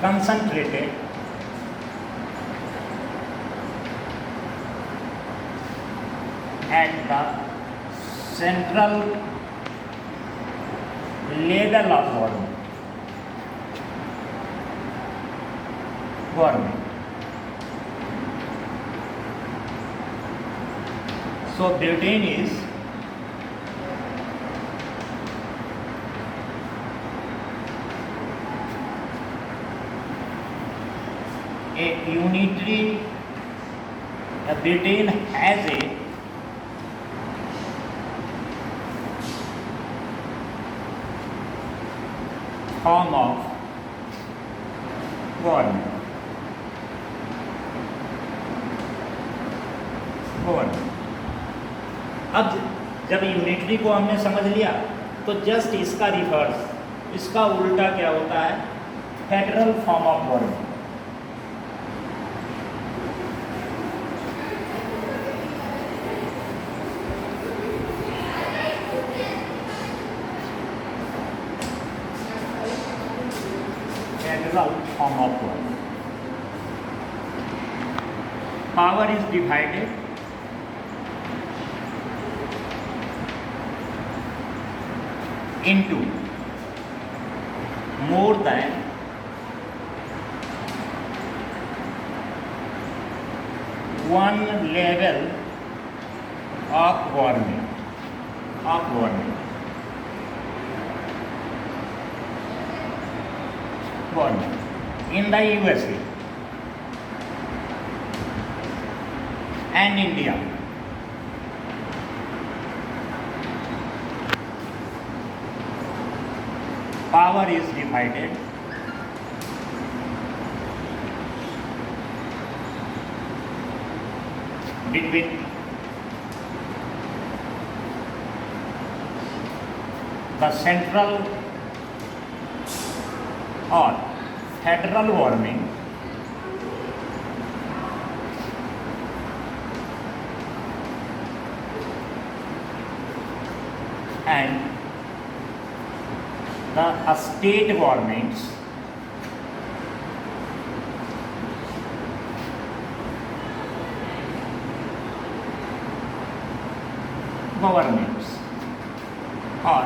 concentrated at the central level of government. So Britain is a unitary, Britain has a form of government. अब जब unitary को हमने समझ लिया तो जस्ट इसका रिवर्स, इसका उल्टा क्या होता है? Federal form of government. Federal form of government. Power is divided into more than one level of government. In the USA and India, power is divided between the central or federal government and the state governments or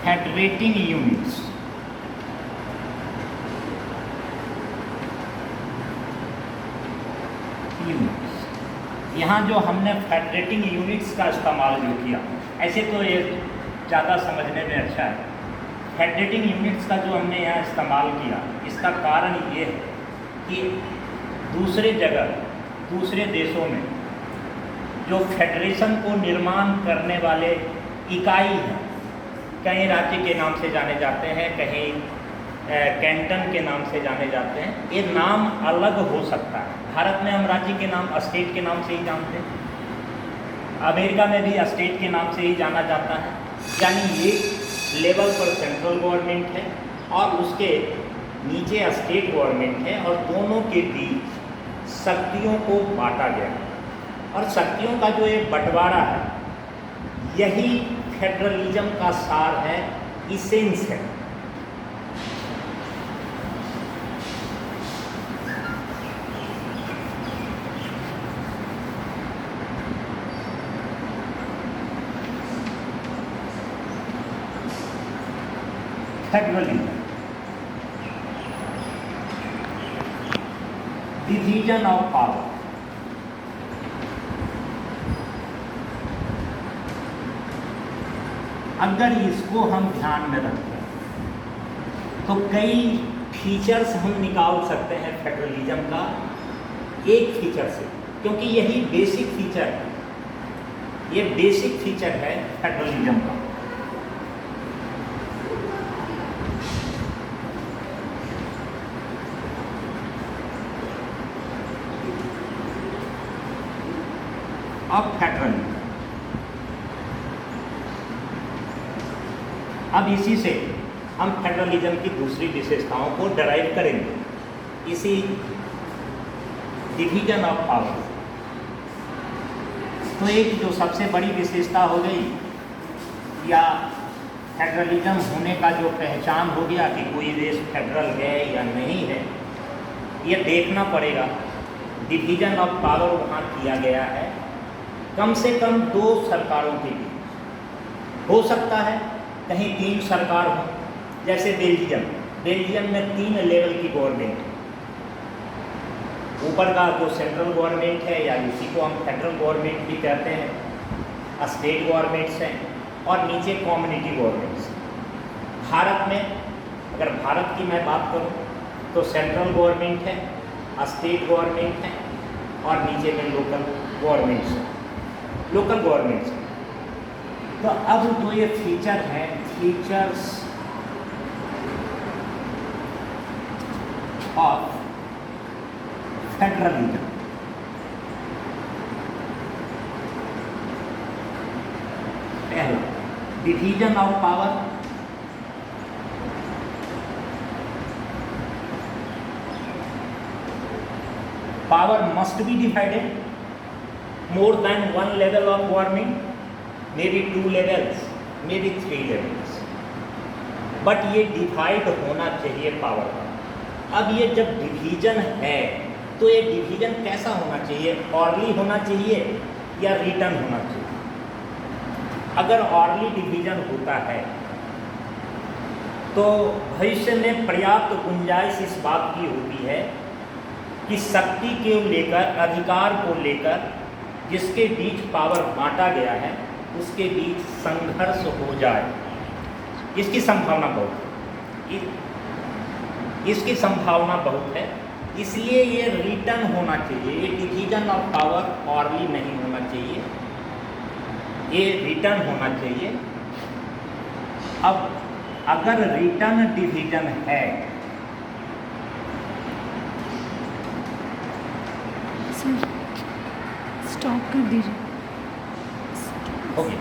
federating units. यहाँ जो हमने federating units का इस्तेमाल जो किया, ऐसे तो ये ज़्यादा समझने में अच्छा है। फेडरेटिंग यूनिट्स का जो हमने यहाँ इस्तेमाल किया, इसका कारण ये है कि दूसरे जगह, दूसरे देशों में जो फेडरेशन को निर्माण करने वाले इकाई हैं, कहीं राज्य के नाम से जाने जाते हैं, कहीं कैंटन के नाम से जाने जाते हैं, ये नाम अलग हो सकता है। भारत में हम राज्य के नाम स्टेट के नाम से ही जानते हैं, अमेरिका में भी स्टेट के नाम से ही जाना जाता है। यानी ये लेवल पर सेंट्रल गवर्नमेंट है और उसके नीचे स्टेट गवर्नमेंट है और दोनों के बीच शक्तियों को बांटा गया और शक्तियों का जो एक बंटवारा है, यही फेडरलिज्म का सार है, इसेंस है। Federalism, division of power. अगर इसको हम ध्यान में रखें तो कई फीचर्स हम निकाल सकते हैं फेडरलिज्म का एक फीचर से, क्योंकि यही बेसिक फीचर है, ये बेसिक फीचर है फेडरलिज्म का। अब फेडरलिज्म, अब इसी से हम फेडरलिज्म की दूसरी विशेषताओं को डराइव करेंगे, इसी डिवीजन ऑफ पावर। तो एक जो सबसे बड़ी विशेषता हो गई या फेडरलिज्म होने का जो पहचान हो गया कि कोई देश फेडरल है या नहीं है, ये देखना पड़ेगा। डिवीज़न ऑफ पावर वहाँ किया गया है, कम से कम 2 सरकारों के बीच। हो सकता है कहीं 3 सरकार हो, जैसे बेल्जियम में 3 लेवल की गवर्नमेंट है। ऊपर का जो सेंट्रल गवर्नमेंट है, या इसी को हम फेडरल गवर्नमेंट भी कहते हैं, स्टेट गवर्नमेंट्स हैं, और नीचे कम्युनिटी गवर्नमेंट्स। भारत में, अगर भारत की मैं बात करूं, तो सेंट्रल गवर्नमेंट है, स्टेट गवर्नमेंट है, और नीचे में लोकल गवर्नमेंट्स हैं। तो अब जो ये फीचर हैं, फीचर्स ऑफ फेडरलिज्म। पहला, division of power. Power must be divided more than 1 level of government, maybe 2 levels, maybe 3 levels, but ये डिवाइड होना चाहिए पावर का। अब ये जब डिवीजन है तो ये डिवीजन कैसा होना चाहिए? ऑर्ली होना चाहिए या रिटर्न होना चाहिए? अगर ऑर्ली डिवीजन होता है तो भविष्य में पर्याप्त गुंजाइश इस बात की होती है कि शक्ति को लेकर, अधिकार को लेकर जिसके बीच पावर बांटा गया है उसके बीच संघर्ष हो जाए। इसकी संभावना बहुत है, इसकी संभावना बहुत है। इसलिए ये रिटर्न होना चाहिए। ये डिवीजन ऑफ पावर ऑर्ली नहीं होना चाहिए, ये रिटर्न होना चाहिए। अब अगर रिटर्न डिवीजन है, स्टॉप कर दीजिए। ओके।